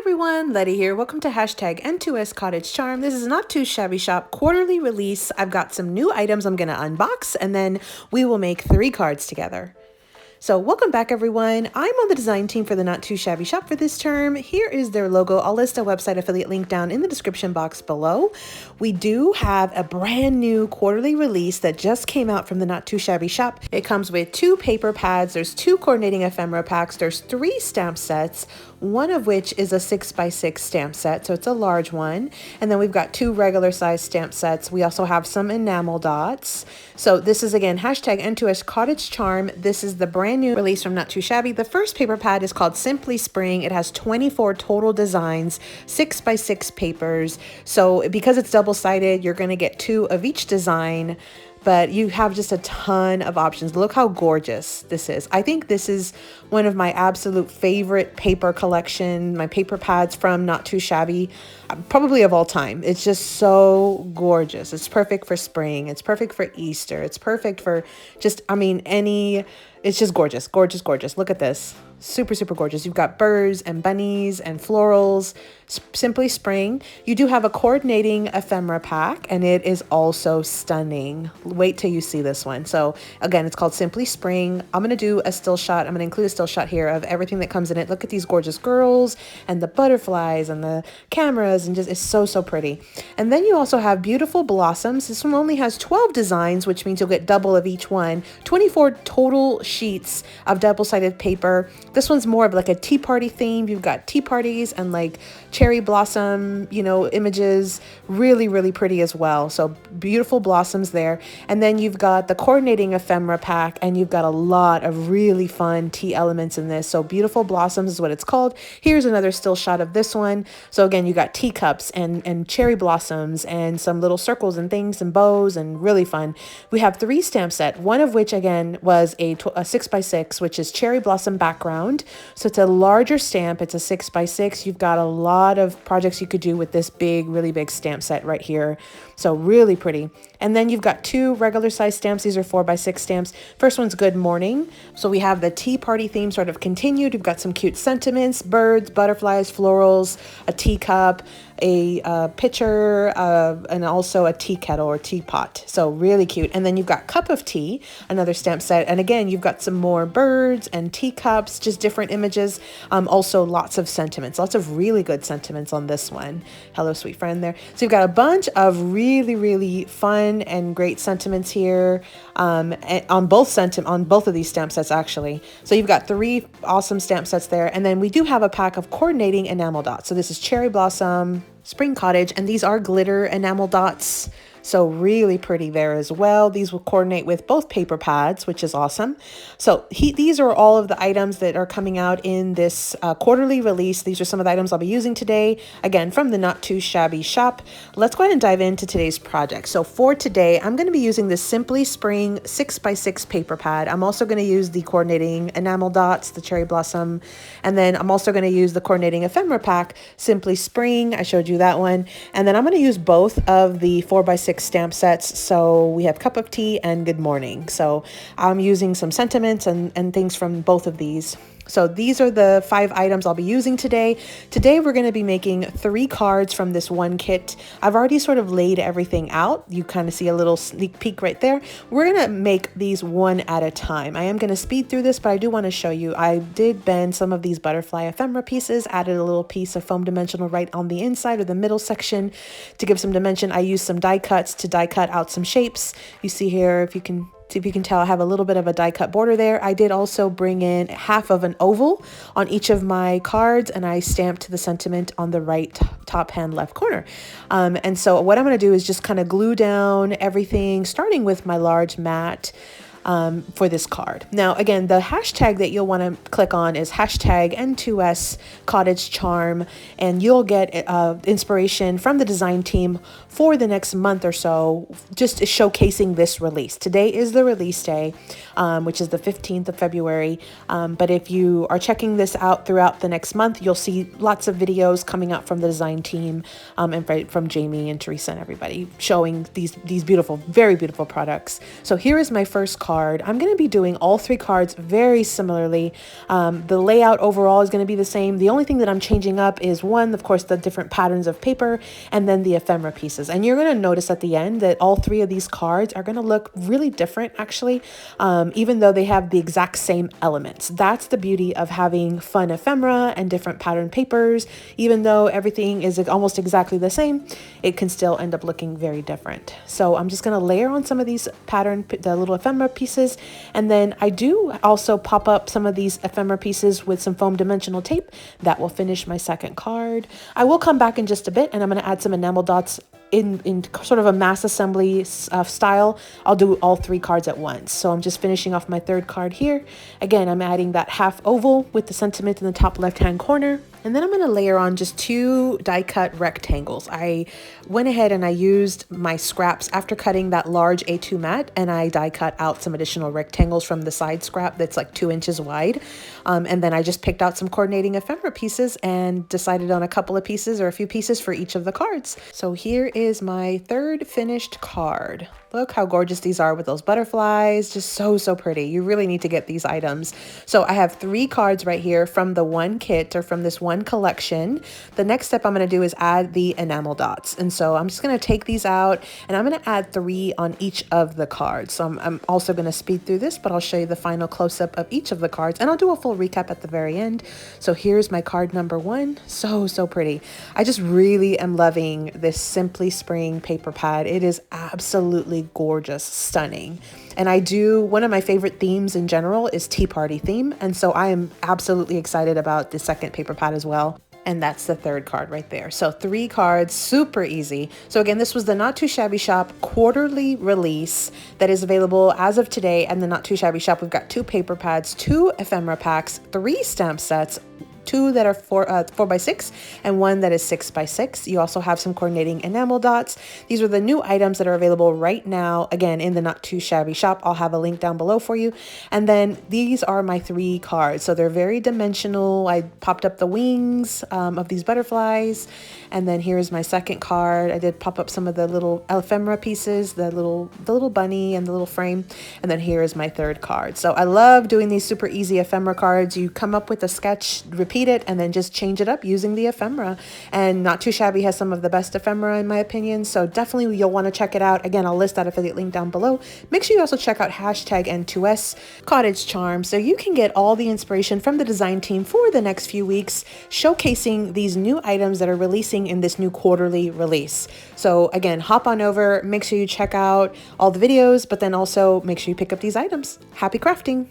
everyone, Letty here. Welcome to hashtag N2S Cottage Charm. This is Not Too Shabby Shop quarterly release. I've got some new items I'm going to unbox and then we will make 3 cards together. So welcome back everyone. I'm on the design team for the Not Too Shabby Shop for this term. Here is their logo. I'll list a website affiliate link down in the description box below. We do have a brand new quarterly release that just came out from the Not Too Shabby Shop. It comes with 2 paper pads, there's 2 coordinating ephemera packs, there's 3 stamp sets, one of which is a 6x6 stamp set, so it's a large one. And then we've got 2 regular size stamp sets. We also have some enamel dots. So this is again, hashtag N2S Cottage Charm. This is the brand new release from Not Too Shabby. The first paper pad is called Simply Spring. It has 24 total designs, 6x6 papers. So because it's double-sided, you're gonna get 2 of each design, but you have just a ton of options. Look how gorgeous this is. I think this is one of my absolute favorite paper collection, my paper pads from Not Too Shabby, probably of all time. It's just so gorgeous. It's perfect for spring. It's perfect for Easter. It's perfect for just, it's just gorgeous, gorgeous, gorgeous. Look at this. Super, super gorgeous. You've got birds and bunnies and florals, Simply Spring. You do have a coordinating ephemera pack and it is also stunning. Wait till you see this one. So again, it's called Simply Spring. I'm going to do a still shot. I'm going to include a still shot here of everything that comes in it. Look at these gorgeous girls and the butterflies and the cameras, and just it's so, so pretty. And then you also have beautiful blossoms. This one only has 12 designs, which means you'll get double of each one. 24 total sheets of double-sided paper. This one's more of like a tea party theme. You've got tea parties and like cherry blossom, images. Really, really pretty as well. So beautiful blossoms there. And then you've got the coordinating ephemera pack, and you've got a lot of really fun tea elements in this. So beautiful blossoms is what it's called. Here's another still shot of this one. So again, you got teacups and cherry blossoms and some little circles and things and bows, and really fun. We have 3 stamp set, one of which again was a 6x6, which is cherry blossom background. So it's a larger stamp. It's a 6x6. You've got a lot of projects you could do with this really big stamp set right here. So really pretty. And then you've got 2 regular size stamps. These are 4x6 stamps. First one's Good Morning. So we have the tea party theme sort of continued. We've got some cute sentiments, birds, butterflies, florals, a teacup, a pitcher, and also a tea kettle or teapot. So really cute. And then you've got Cup of Tea, another stamp set. And again, you've got some more birds and teacups, just different images. Also lots of sentiments, lots of really good sentiments on this one. Hello, sweet friend there. So you've got a bunch of really fun and great sentiments here on both of these stamp sets actually. So you've got 3 awesome stamp sets there. And then we do have a pack of coordinating enamel dots. So this is Cherry Blossom, Spring Cottage, and these are glitter enamel dots. So really pretty there as well. These will coordinate with both paper pads, which is awesome. So these are all of the items that are coming out in this quarterly release. These are some of the items I'll be using today, again, from the Not Too Shabby Shop. Let's go ahead and dive into today's project. So for today, I'm going to be using this Simply Spring 6x6 paper pad. I'm also going to use the coordinating enamel dots, the cherry blossom, and then I'm also going to use the coordinating ephemera pack, Simply Spring. I showed you that one. And then I'm going to use both of the 4x6 stamp sets. So we have Cup of Tea and Good Morning. So I'm using some sentiments and things from both of these. So these are the 5 items I'll be using today. Today we're going to be making 3 cards from this one kit. I've already sort of laid everything out. You kind of see a little sneak peek right there. We're going to make these one at a time. I am going to speed through this, but I do want to show you. I did bend some of these butterfly ephemera pieces, added a little piece of foam dimensional right on the inside or the middle section to give some dimension. I used some die cuts to die cut out some shapes. You see here, if you can tell, I have a little bit of a die cut border there. I did also bring in half of an oval on each of my cards, and I stamped the sentiment on the right top hand left corner. And so what I'm going to do is just kind of glue down everything, starting with my large mat for this card. Now, again, the hashtag that you'll want to click on is hashtag N2S Cottage Charm, and you'll get inspiration from the design team for the next month or so, just showcasing this release. Today is the release day, which is the 15th of February. But if you are checking this out throughout the next month, you'll see lots of videos coming out from the design team and from Jamie and Teresa and everybody showing these beautiful, very beautiful products. So here is my first card. card. I'm going to be doing all 3 cards very similarly. The layout overall is going to be the same. The only thing that I'm changing up is one, of course, the different patterns of paper, and then the ephemera pieces. And you're going to notice at the end that all 3 of these cards are going to look really different, actually, even though they have the exact same elements. That's the beauty of having fun ephemera and different pattern papers. Even though everything is almost exactly the same, it can still end up looking very different. So I'm just going to layer on some of these the little ephemera pieces, and then I do also pop up some of these ephemera pieces with some foam dimensional tape. That will finish my second card. I will come back in just a bit, and I'm going to add some enamel dots in sort of a mass assembly style. I'll do all 3 cards at once. So I'm just finishing off my third card here. Again, I'm adding that half oval with the sentiment in the top left-hand corner. And then I'm going to layer on just 2 die cut rectangles. I went ahead and I used my scraps after cutting that large A2 mat, and I die cut out some additional rectangles from the side scrap that's like 2 inches wide. And then I just picked out some coordinating ephemera pieces and decided on a couple of pieces or a few pieces for each of the cards. So here is my third finished card. Look how gorgeous these are with those butterflies. Just so pretty. You really need to get these items. So I have 3 cards right here from the one kit, or from this one collection. The next step I'm going to do is add the enamel dots. And so I'm just going to take these out, and I'm going to add 3 on each of the cards. So I'm also going to speed through this, but I'll show you the final close-up of each of the cards, and I'll do a full recap at the very end. So here's my card number 1. So pretty. I just really am loving this Simply Spring paper pad. It is absolutely gorgeous, stunning. And one of my favorite themes in general is Tea Party theme. And so I am absolutely excited about the second paper pad as well. And that's the third card right there. So 3 cards, super easy. So again, this was the Not Too Shabby Shop quarterly release that is available as of today. And the Not Too Shabby Shop, we've got 2 paper pads, 2 ephemera packs, 3 stamp sets, 2 that are 4x6 and 1 that is 6x6. You also have some coordinating enamel dots. These are the new items that are available right now, again, in the Not Too Shabby Shop. I'll have a link down below for you. And then these are my 3 cards. So they're very dimensional. I popped up the wings of these butterflies. And then here's my second card. I did pop up some of the little ephemera pieces, the little bunny and the little frame. And then here is my third card. So I love doing these super easy ephemera cards. You come up with a sketch, repeat it, and then just change it up using the ephemera. And Not Too Shabby has some of the best ephemera in my opinion, so definitely you'll want to check it out. Again, I'll list that affiliate link down below. Make sure you also check out hashtag N2S Cottage Charm so you can get all the inspiration from the design team for the next few weeks, showcasing these new items that are releasing in this new quarterly release. So again, hop on over, make sure you check out all the videos, but then also make sure you pick up these items. Happy crafting!